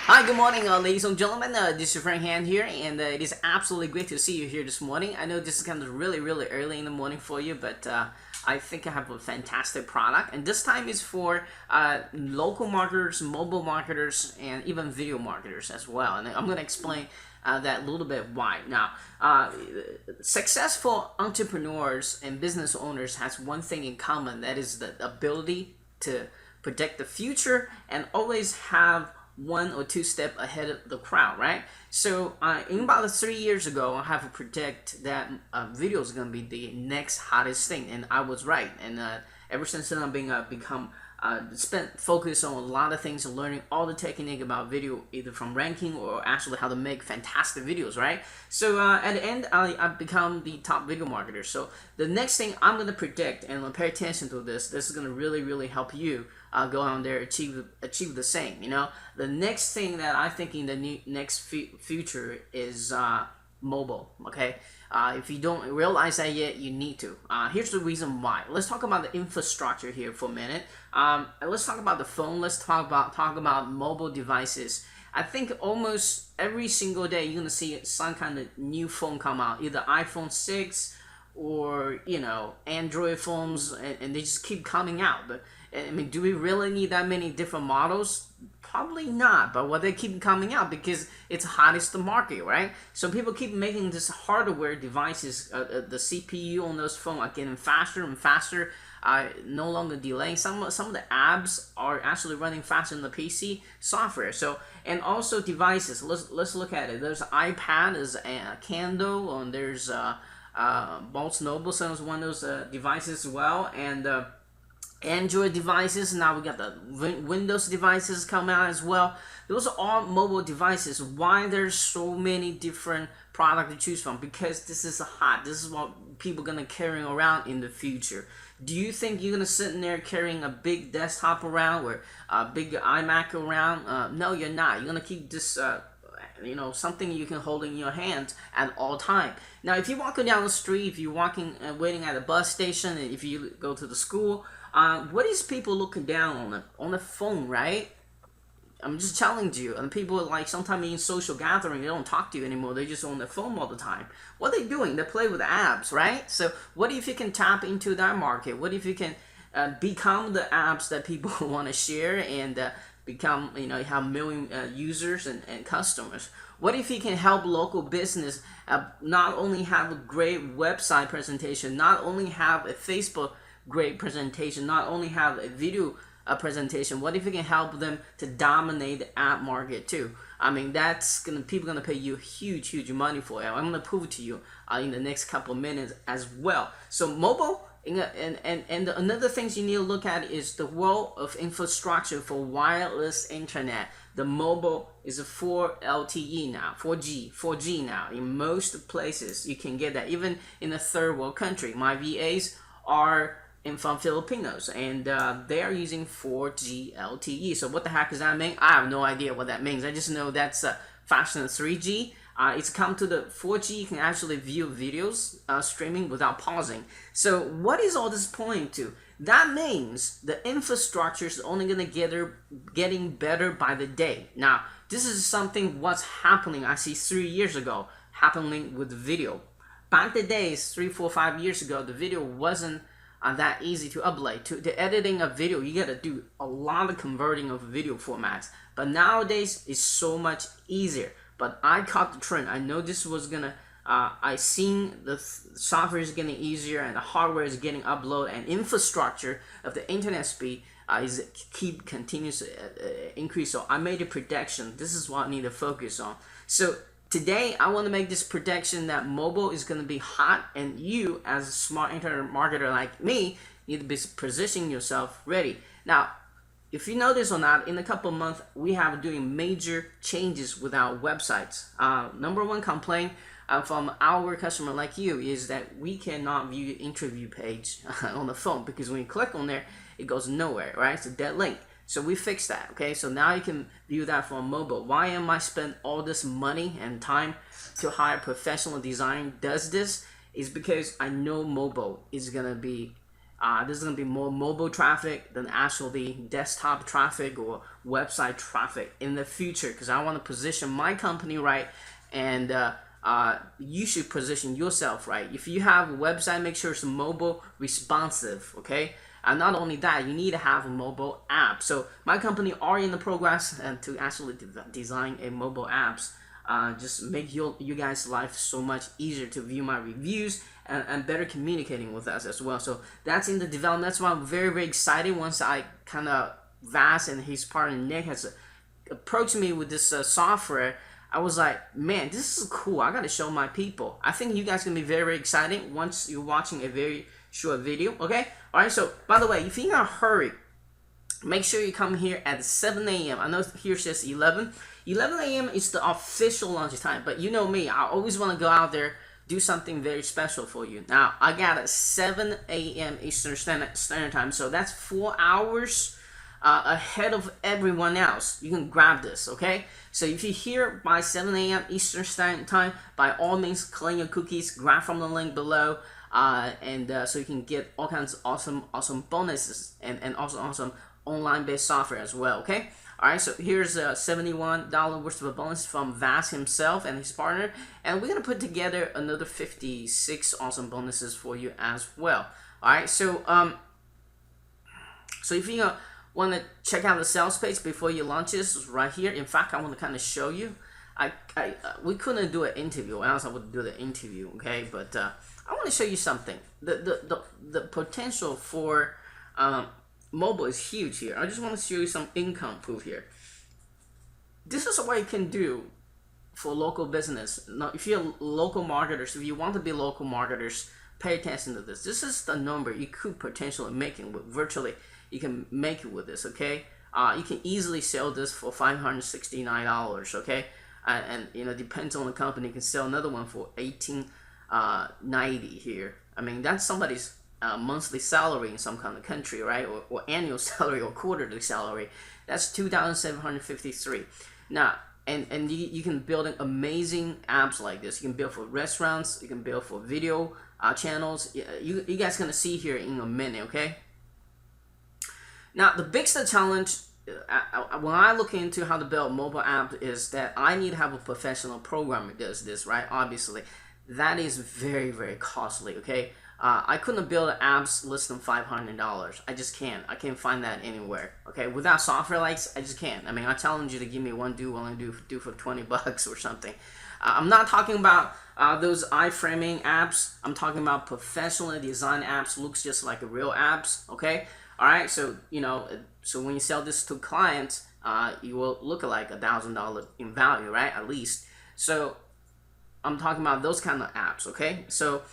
Hi, good morning, ladies and gentlemen. This is your friend Han here, and it is absolutely great to see you here this morning. I know this is kind of really early in the morning for you, but I think I have a fantastic product, and this time is for local marketers, mobile marketers, and even video marketers as well. And I'm going to explain that a little bit why. Now, successful entrepreneurs and business owners has one thing in common, that is the ability to predict the future and always have one or two steps ahead of the crowd, right? So in about 3 years ago, I have to predict that video is going to be the next hottest thing, and I was right. And ever since then, I've been become spent focus on a lot of things and learning all the technique about video, either from ranking or actually how to make fantastic videos, right? So at the end, I've become the top video marketer. So the next thing I'm going to predict, and pay attention to this is going to really help you go out there achieve the same. You know, the next thing that I think in the next future is mobile. Okay, if you don't realize that yet, you need to. Here's the reason why. Let's talk about the infrastructure here for a minute. Let's talk about the phone. Let's talk about mobile devices. I think almost every single day you're gonna see some kind of new phone come out, either iPhone 6 or Android phones, and they just keep coming out. But I mean, do we really need that many different models? Probably not, but they keep coming out because it's hottest to market, right? So people keep making this hardware devices, the CPU on those phones are getting faster and faster, no longer delaying. Some of the apps are actually running faster than the PC software. So, and also devices. Let's look at it. There's iPad, there's a Kindle, and there's Appz Mobi Bonus, one of those devices as well, and Android devices. Now we got the Windows devices come out as well. Those are all mobile devices. Why there's so many different products to choose from? Because this is hot. This is what people gonna carry around in the future. Do you think you're gonna sit in there carrying a big desktop around or a big iMac around? No, you're not. You're gonna keep this something you can hold in your hands at all time. Now, if you're walking down the street, if you're walking waiting at a bus station, and if you go to the school, what is people looking down on the phone, right? I'm just challenging you. And people, like, sometimes in social gathering, they don't talk to you anymore. They're just on their phone all the time. What are they doing? They play with apps, right? So what if you can tap into that market? What if you can become the apps that people want to share and become, have million users and customers? What if you can help local business not only have a great website presentation, not only have a Facebook great presentation, not only have a video presentation? What if you can help them to dominate the app market too? I mean, people gonna pay you huge money for it. I'm gonna prove it to you in the next couple of minutes as well. So mobile, and another things you need to look at is the world of infrastructure for wireless internet. The mobile is a 4 LTE now, 4G now. In most places you can get that, even in a third world country. My VAs are from Filipinos, and they are using 4G LTE. So what the heck does that mean? I have no idea what that means. I just know that's faster than 3G. It's come to the 4G. You can actually view videos streaming without pausing. So what is all this pointing to? That means the infrastructure is only going to getting better by the day. Now, this is something what's happening. I see 3 years ago happening with video. Back the days, 3, 4, 5 years ago, the video wasn't that easy to upload. To the editing of video, you gotta do a lot of converting of video formats. But nowadays, it's so much easier. But I caught the trend. I know this was gonna. I seen the software is getting easier and the hardware is getting upload, and infrastructure of the internet speed continues to increase. So I made a prediction. This is what I need to focus on. So today, I want to make this prediction that mobile is going to be hot, and you, as a smart internet marketer like me, need to be positioning yourself ready. Now, if you know this or not, in a couple of months, we have doing major changes with our websites. Number one complaint from our customer like you is that we cannot view the interview page on the phone, because when you click on there, it goes nowhere, right? It's a dead link. So we fixed that, okay? So now you can view that from mobile. Why am I spend all this money and time to hire professional designer does this? Is because I know mobile is gonna be This is going to be more mobile traffic than actually desktop traffic or website traffic in the future, because I want to position my company right, and you should position yourself right. If you have a website, make sure it's mobile responsive, okay? And not only that, you need to have a mobile app. So my company are in the progress to actually design a mobile apps. Just make you guys' life so much easier to view my reviews and better communicating with us as well. So that's in the development. That's why I'm very, very excited once I kind of Vas and his partner Nick has approached me with this software. I was like, man, this is cool. I gotta show my people. I think you guys gonna be very, very excited once you're watching a very short video. Okay, all right. So by the way, if you're in a hurry, make sure you come here at 7 a.m. I know here says 11. 11 a.m. is the official launch time, but you know me, I always want to go out there, do something very special for you. Now, I got it 7 a.m. Eastern Standard Time, so that's 4 hours ahead of everyone else. You can grab this, okay? So if you're here by 7 a.m. Eastern Standard Time, by all means, claim your cookies, grab from the link below, so you can get all kinds of awesome bonuses and also awesome online-based software as well, okay? Alright, so here's a $71 worth of a bonus from Vas himself and his partner, and we're going to put together another 56 awesome bonuses for you as well. Alright, so if you want to check out the sales page before you launch this, it's right here. In fact, I want to kind of show you. We couldn't do an interview, or else I would do the interview, okay? But I want to show you something. The potential for mobile is huge here. I just want to show you some income proof here. This is what you can do for local business. Now, if you're local marketers, if you want to be local marketers, pay attention to this. This is the number you could potentially make it with. Virtually, you can make it with this, okay? You can easily sell this for $569, okay? And you know, depends on the company. You can sell another one for $18.90 here. I mean, that's somebody's monthly salary in some kind of country, right? Or annual salary or quarterly salary. That's $2,753. Now, and you can build an amazing apps like this. You can build for restaurants. You can build for video channels. You guys gonna see here in a minute, okay? Now, the biggest challenge when I look into how to build a mobile app is that I need to have a professional programmer that does this, right? Obviously, that is very, very costly, okay? I couldn't build an apps less than $500. I just can't. I can't find that anywhere. Okay, without software likes, I just can't. I mean, I challenge you to give me one do for 20 bucks or something. I'm not talking about those iframing apps. I'm talking about professionally designed apps. Looks just like a real apps. Okay. All right. So you know, so when you sell this to clients, you will look like $1,000 in value, right? At least. So I'm talking about those kind of apps. Okay. So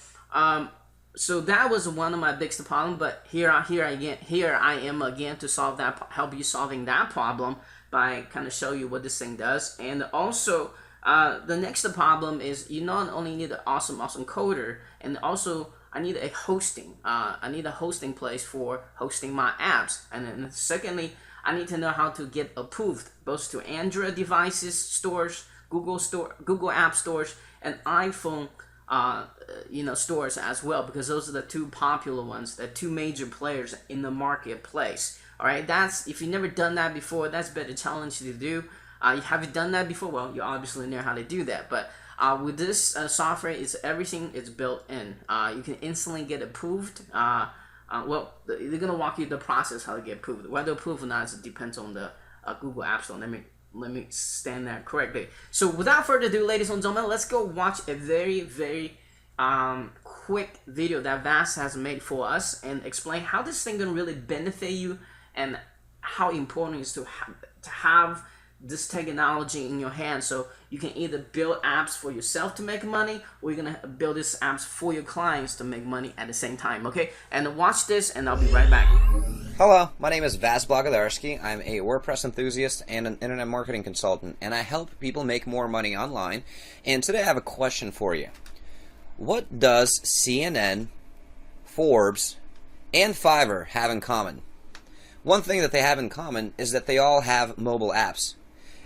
so that was one of my biggest problem, but here I am again to solve that, help you solving that problem by kind of show you what this thing does. And also the next problem is you not only need an awesome coder, and also I need a hosting. I need a hosting place for hosting my apps. And then secondly, I need to know how to get approved both to Android devices stores, Google App stores, and iPhone stores as well, because those are the two popular ones, the two major players in the marketplace. All right, that's, if you've never done that before, that's a better challenge to do. Have you done that before? Well, you obviously know how to do that. But with this software, everything is built in. You can instantly get approved. Well, they're gonna walk you the process how to get approved. Whether approved or not, it depends on the Google App Store. Let me stand that correctly. So without further ado, ladies and gentlemen, let's go watch a very, very quick video that Vas has made for us and explain how this thing gonna really benefit you and how important it is to have this technology in your hands, so you can either build apps for yourself to make money, or you're gonna build these apps for your clients to make money at the same time. Okay, and watch this, and I'll be right back. Hello, my name is Vas Blagodarski. I'm a WordPress enthusiast and an internet marketing consultant, and I help people make more money online. And today I have a question for you. What does CNN, Forbes, and Fiverr have in common? One thing that they have in common is that they all have mobile apps.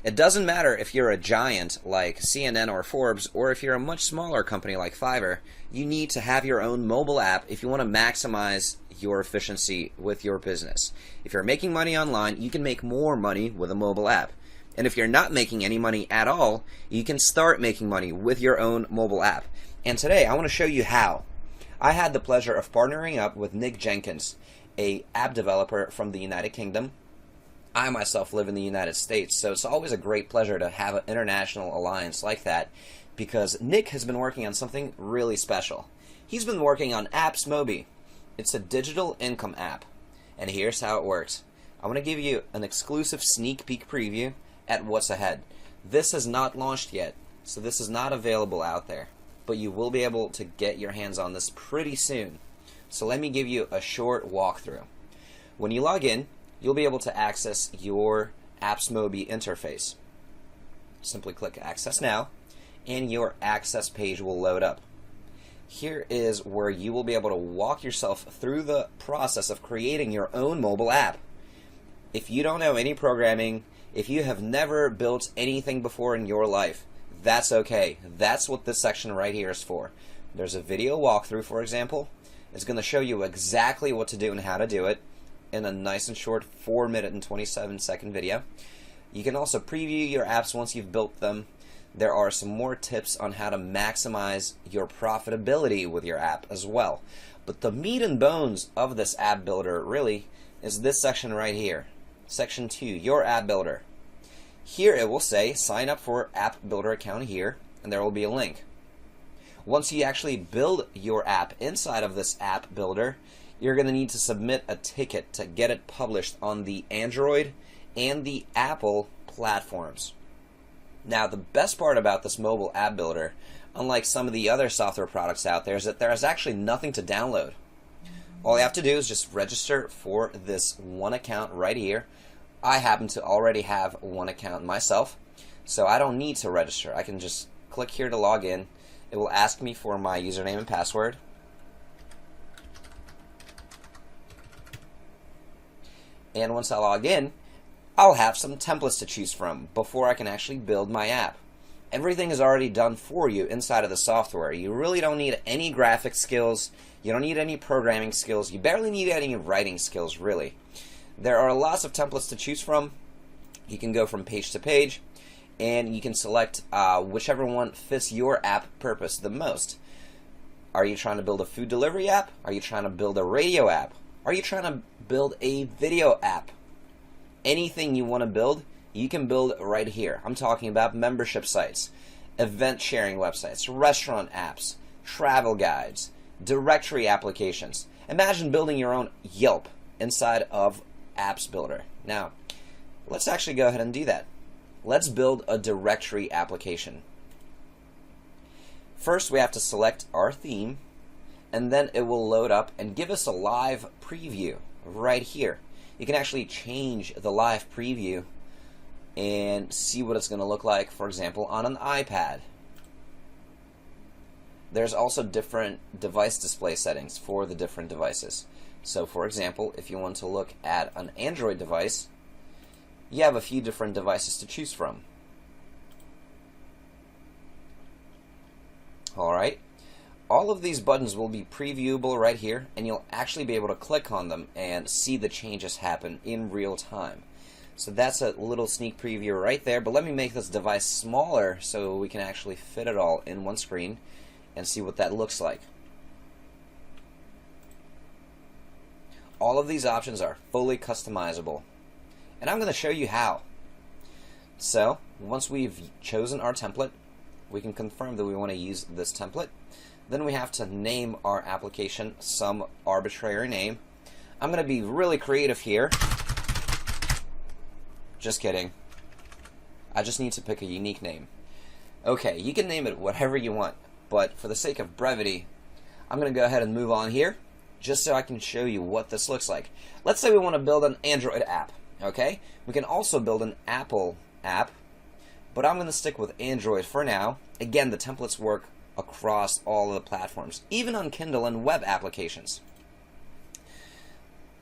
It doesn't matter if you're a giant like CNN or Forbes, or if you're a much smaller company like Fiverr, you need to have your own mobile app if you want to maximize your efficiency with your business. If you're making money online, you can make more money with a mobile app. And if you're not making any money at all, you can start making money with your own mobile app. And today I want to show you how. I had the pleasure of partnering up with Nick Jenkins, a app developer from the United Kingdom. I myself live in the United States, so it's always a great pleasure to have an international alliance like that, because Nick has been working on something really special. He's been working on Appz Mobi. It's a digital income app, and here's how it works. I want to give you an exclusive sneak peek preview at what's ahead. This has not launched yet, so this is not available out there, but you will be able to get your hands on this pretty soon. So let me give you a short walkthrough. When you log in, you'll be able to access your Appz Mobi interface. Simply click Access Now, and your access page will load up. Here is where you will be able to walk yourself through the process of creating your own mobile app. If you don't know any programming, if you have never built anything before in your life, that's okay. That's what this section right here is for. There's a video walkthrough, for example. It's going to show you exactly what to do and how to do it in a nice and short 4-minute and 27-second video. You can also preview your apps once you've built them. There are some more tips on how to maximize your profitability with your app as well. But the meat and bones of this app builder really is this section right here. Section 2, your app builder. Here it will say sign up for app builder account here, and there will be a link. Once you actually build your app inside of this app builder, you're going to need to submit a ticket to get it published on the Android and the Apple platforms. Now, the best part about this mobile app builder, unlike some of the other software products out there, is that there is actually nothing to download. All you have to do is just register for this one account right here. I happen to already have one account myself, so I don't need to register. I can just click here to log in. It will ask me for my username and password. And once I log in, I'll have some templates to choose from before I can actually build my app. Everything is already done for you inside of the software. You really don't need any graphic skills. You don't need any programming skills. You barely need any writing skills, really. There are lots of templates to choose from. You can go from page to page, and you can select whichever one fits your app purpose the most. Are you trying to build a food delivery app? Are you trying to build a radio app? Are you trying to build a video app? Anything you want to build, you can build right here. I'm talking about membership sites, event sharing websites, restaurant apps, travel guides, directory applications. Imagine building your own Yelp inside of Apps Builder. Now, let's actually go ahead and do that. Let's build a directory application. First, we have to select our theme, and then it will load up and give us a live preview right here. You can actually change the live preview and see what it's going to look like, for example, on an iPad. There's also different device display settings for the different devices. So, for example, if you want to look at an Android device, you have a few different devices to choose from. Alright, all of these buttons will be previewable right here, and you'll actually be able to click on them and see the changes happen in real time. So that's a little sneak preview right there, but let me make this device smaller so we can actually fit it all in one screen and see what that looks like. All of these options are fully customizable, and I'm going to show you how. So, once we've chosen our template, we can confirm that we want to use this template. Then we have to name our application some arbitrary name. I'm going to be really creative here. Just kidding. I just need to pick a unique name. Okay, you can name it whatever you want, but for the sake of brevity, I'm going to go ahead and move on here, just so I can show you what this looks like. Let's say we want to build an Android app, okay? We can also build an Apple app, but I'm going to stick with Android for now. Again, the templates work across all of the platforms, even on Kindle and web applications.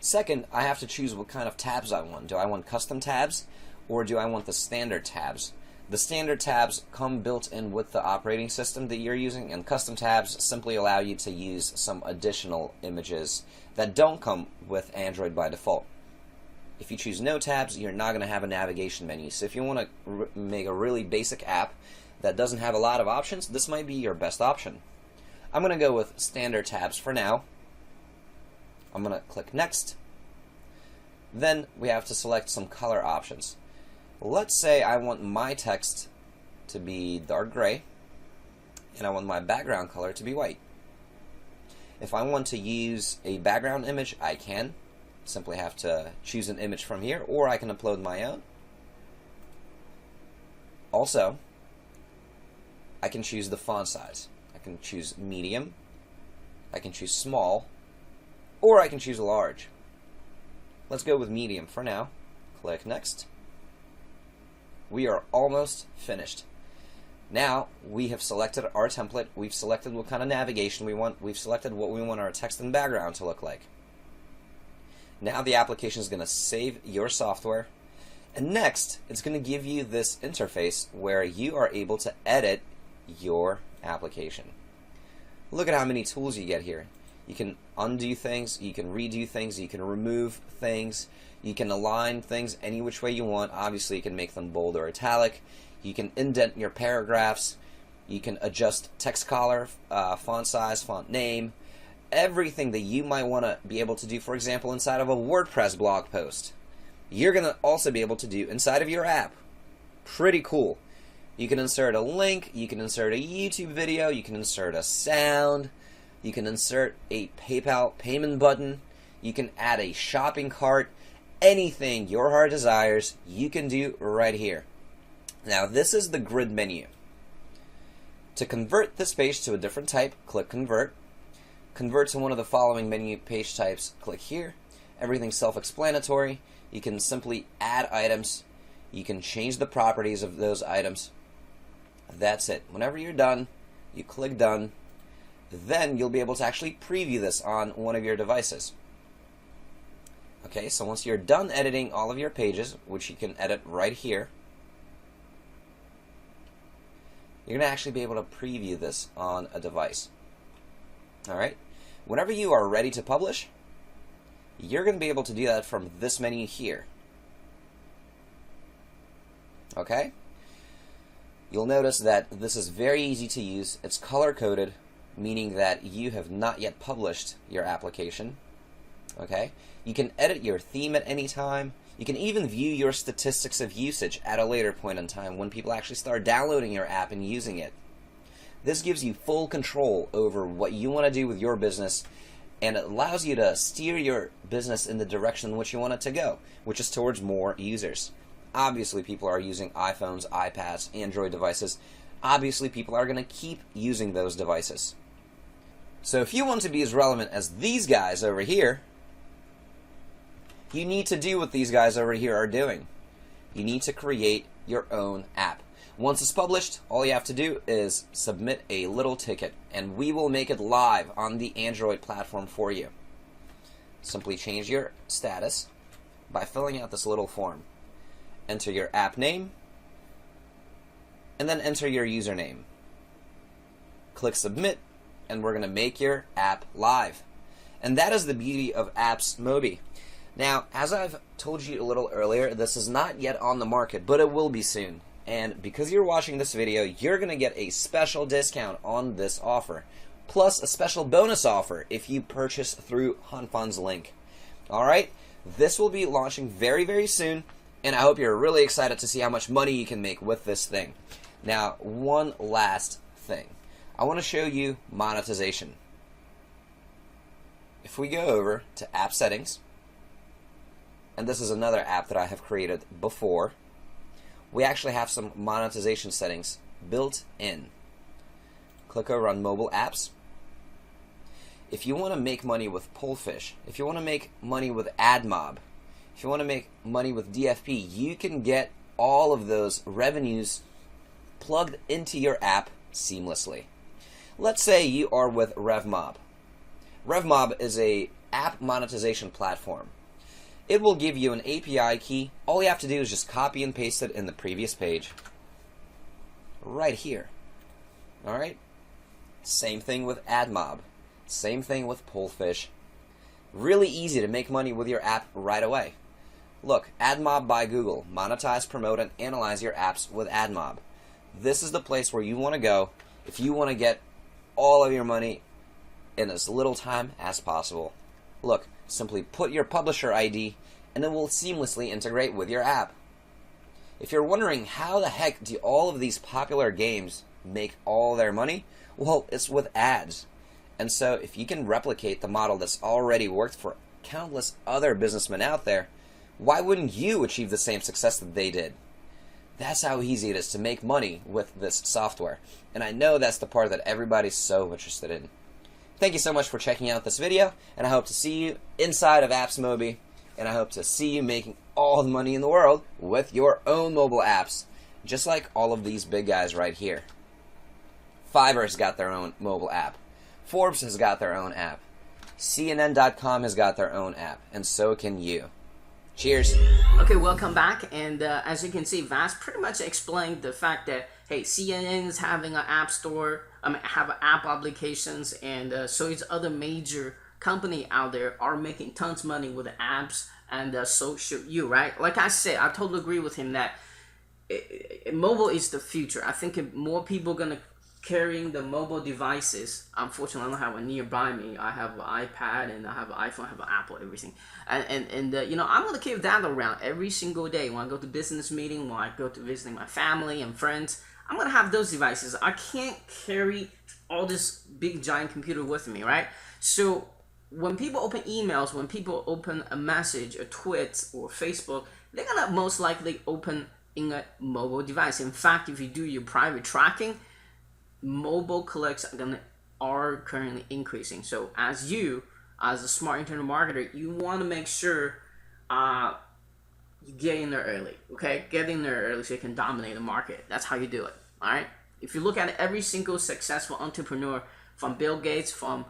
Second, I have to choose what kind of tabs I want. Do I want custom tabs, or do I want the standard tabs? The standard tabs come built in with the operating system that you're using, and custom tabs simply allow you to use some additional images that don't come with Android by default. If you choose no tabs, you're not going to have a navigation menu. So if you want to make a really basic app that doesn't have a lot of options, this might be your best option. I'm going to go with standard tabs for now. I'm going to click next. Then we have to select some color options. Let's say I want my text to be dark gray, and I want my background color to be white. If I want to use a background image, I can. Simply have to choose an image from here, or I can upload my own. Also, I can choose the font size. I can choose medium, I can choose small, or I can choose large. Let's go with medium for now. Click next. We are almost finished. Now we have selected our template, we've selected what kind of navigation we want, we've selected what we want our text and background to look like. Now the application is going to save your software, and next it's going to give you this interface where you are able to edit your application. Look at how many tools you get here. You can undo things, you can redo things, you can remove things, you can align things any which way you want. Obviously you can make them bold or italic, you can indent your paragraphs, you can adjust text color, font size, font name, everything that you might want to be able to do, for example, inside of a WordPress blog post. You're going to also be able to do inside of your app. Pretty cool. You can insert a link, you can insert a YouTube video, you can insert a sound, you can insert a PayPal payment button, you can add a shopping cart, anything your heart desires, you can do right here. Now this is the grid menu. To convert this page to a different type, click Convert. Convert to one of the following menu page types, click here. Everything's self-explanatory. You can simply add items. You can change the properties of those items. That's it. Whenever you're done, you click Done. Then you'll be able to actually preview this on one of your devices. Okay, so once you're done editing all of your pages, which you can edit right here, you're going to actually be able to preview this on a device. Alright, whenever you are ready to publish, you're going to be able to do that from this menu here. Okay? You'll notice that this is very easy to use. It's color-coded, meaning that you have not yet published your application. Okay? You can edit your theme at any time. You can even view your statistics of usage at a later point in time when people actually start downloading your app and using it. This gives you full control over what you want to do with your business, and it allows you to steer your business in the direction in which you want it to go, which is towards more users. Obviously, people are using iPhones, iPads, Android devices. Obviously, people are going to keep using those devices. So if you want to be as relevant as these guys over here, you need to do what these guys over here are doing. You need to create your own app. Once it's published, all you have to do is submit a little ticket, and we will make it live on the Android platform for you. Simply change your status by filling out this little form. Enter your app name, and then enter your username. Click Submit, and we're going to make your app live. And that is the beauty of Appz Mobi. Now, as I've told you a little earlier, this is not yet on the market, but it will be soon. And because you're watching this video, you're going to get a special discount on this offer, plus a special bonus offer if you purchase through HunFun's link. Alright, this will be launching very, very soon, and I hope you're really excited to see how much money you can make with this thing. Now, one last thing. I want to show you monetization. If we go over to App Settings, and this is another app that I have created before, we actually have some monetization settings built in. Click over on Mobile Apps. If you want to make money with Pullfish, if you want to make money with AdMob, if you want to make money with DFP, you can get all of those revenues plugged into your app seamlessly. Let's say you are with RevMob. RevMob is a app monetization platform. It will give you an API key. All you have to do is just copy and paste it in the previous page. Right here. Alright? Same thing with AdMob. Same thing with Pullfish. Really easy to make money with your app right away. Look, AdMob by Google. Monetize, promote, and analyze your apps with AdMob. This is the place where you want to go if you want to get all of your money in as little time as possible. Look, simply put your publisher ID and it will seamlessly integrate with your app. If you're wondering how the heck do all of these popular games make all their money, well, it's with ads. And so if you can replicate the model that's already worked for countless other businessmen out there, why wouldn't you achieve the same success that they did? That's how easy it is to make money with this software. And I know that's the part that everybody's so interested in. Thank you so much for checking out this video, and I hope to see you inside of Appz Mobi, and I hope to see you making all the money in the world with your own mobile apps, just like all of these big guys right here. Fiverr's got their own mobile app. Forbes has got their own app. CNN.com has got their own app, and so can you. Cheers. Okay, welcome back. And as you can see, Vas pretty much explained the fact that, hey, CNN is having an app store, have app applications, and so is other major company out there are making tons of money with the apps, and so should you, right? Like I said, I totally agree with him that mobile is the future. I think if more people are going to carrying the mobile devices. Unfortunately, I don't have one nearby me. I have an iPad and I have an iPhone, I have an Apple, everything. And you know, I'm going to keep that around every single day. When I go to business meeting, when I go to visiting my family and friends, I'm going to have those devices. I can't carry all this big giant computer with me, right? So when people open emails, when people open a message, a tweet, or Facebook, they're going to most likely open in a mobile device. In fact, if you do your private tracking, mobile clicks are currently increasing. So as a smart internet marketer, you want to make sure you get in there early, okay? Get in there early so you can dominate the market. That's how you do it, all right? If you look at every single successful entrepreneur, from Bill Gates, from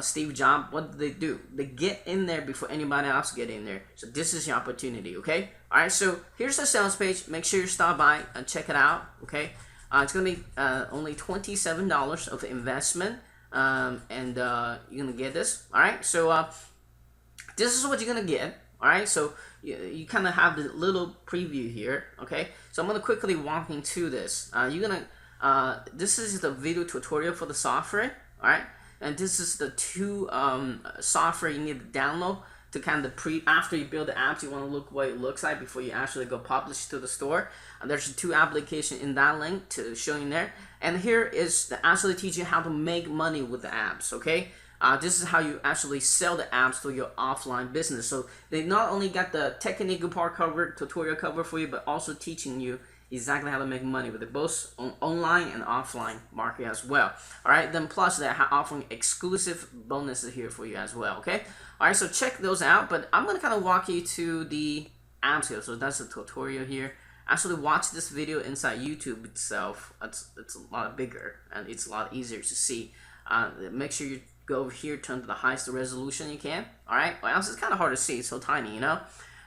Steve Jobs, what do? They get in there before anybody else get in there. So this is your opportunity, okay? All right, so here's the sales page. Make sure you stop by and check it out, okay? It's going to be only $27 of investment, and you're going to get this, all right? So this is what you're going to get, all right? So you kind of have the little preview here, okay? So I'm going to quickly walk into this. This is the video tutorial for the software, all right? And this is the two software you need to download to kind of after you build the apps, you want to look what it looks like before you actually go publish to the store. There's two applications in that link to show you there. And here is the actually teach you how to make money with the apps, okay? This is how you actually sell the apps to your offline business. So they not only got the technical part covered, tutorial covered for you, but also teaching you exactly how to make money with it, both online and offline market as well. All right, then plus they're offering exclusive bonuses here for you as well, okay? All right, so check those out, but I'm gonna kind of walk you to the apps here. So that's the tutorial here. Actually watch this video inside YouTube itself. It's a lot bigger and it's a lot easier to see. Make sure you go over here, turn to the highest resolution you can, all right? Well, else it's kind of hard to see, it's so tiny, you know?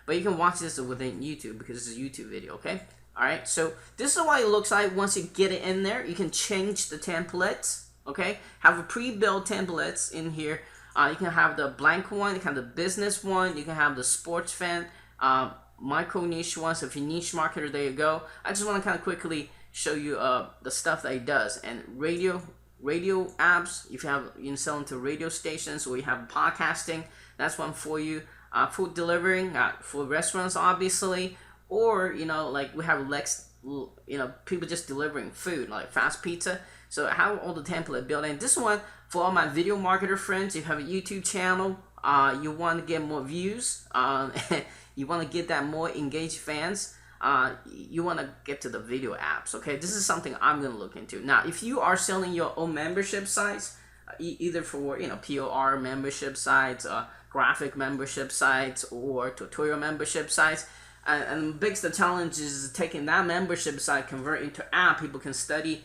But you can watch this within YouTube because it's a YouTube video, okay? All right, so this is what it looks like once you get it in there. You can change the templates, okay? Have a pre-built templates in here. You can have the blank one, you can have the business one, you can have the sports fan, micro niche one. So if you're niche marketer, there you go. I just want to kind of quickly show you the stuff that it does. And radio apps, if you sell into radio stations, or you have podcasting, that's one for you. Food delivering, for restaurants, obviously. Or, you know, like we have people just delivering food, like fast pizza. So I have all the template built in. This one, for all my video marketer friends, if you have a YouTube channel, you want to get more views, you want to get that more engaged fans, you want to get to the video apps, okay? This is something I'm going to look into. Now, if you are selling your own membership sites, either for, you know, POR membership sites, graphic membership sites, or tutorial membership sites, and the challenge is taking that membership site, convert into app. People can study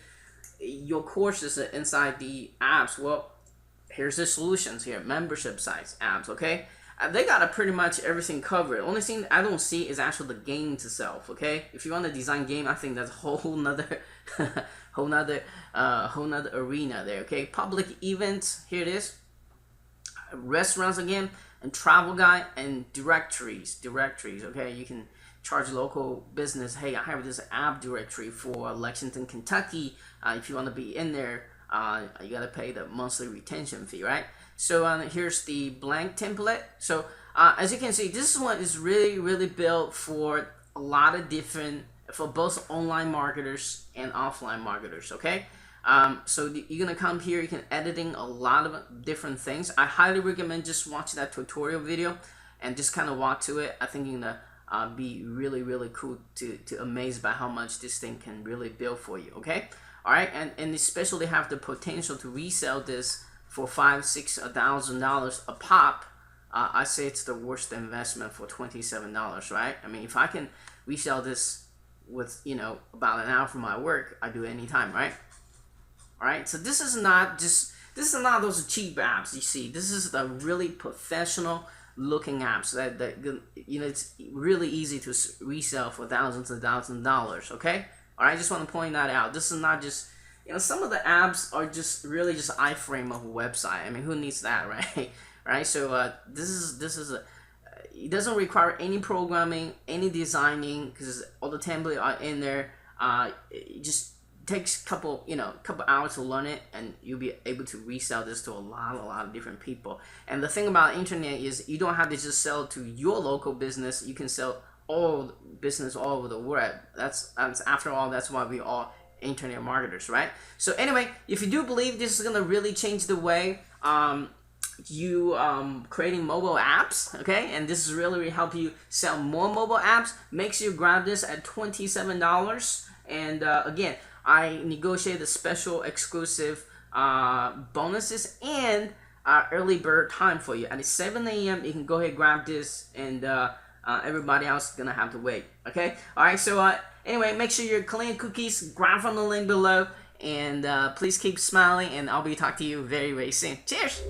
your courses inside the apps. Well, here's the solutions here: membership sites, apps. Okay, they got a pretty much everything covered. Only thing I don't see is actually the game itself. Okay, if you want to design game, I think that's a whole nother whole nother arena there. Okay, public events, here it is. Restaurants again, and travel guide, and directories. Okay, you can charge local business. Hey, I have this app directory for Lexington, Kentucky. If you want to be in there, you gotta pay the monthly retention fee, right? So here's the blank template. So as you can see, this one is really built for a lot of different, for both online marketers and offline marketers. Okay. So you're gonna come here, you can editing a lot of different things. I highly recommend just watch that tutorial video and just kind of walk to it. I think you're gonna be really cool to amazed by how much this thing can really build for you. Okay, all right, and especially have the potential to resell this for $5,000-$6,000 a pop. I say it's the worst investment for $27, right? I mean, if I can resell this with, you know, about an hour from my work, I do it anytime, right? All right, so this is not those cheap apps you see. This is the really professional looking apps that you know, it's really easy to resell for thousands and thousands of dollars. Okay, all right, I just want to point that out. This is not just, you know, some of the apps are just really just iframe of a website. I mean, who needs that, right? Right. So this is a, it doesn't require any programming, any designing, because all the templates are in there. It just takes a couple hours to learn it, and you'll be able to resell this to a lot of different people. And the thing about internet is you don't have to just sell to your local business. You can sell all business all over the world. That's after all, that's why we all internet marketers, right? So anyway, if you do believe this is gonna really change the way you creating mobile apps, okay, and this is really help you sell more mobile apps, make sure you grab this at $27. And again, I negotiate the special exclusive bonuses and early bird time for you. At 7 a.m. you can go ahead and grab this, and everybody else is gonna have to wait. Okay, all right. So anyway, make sure you're clean cookies. Grab from the link below, and please keep smiling. And I'll be talking to you very soon. Cheers.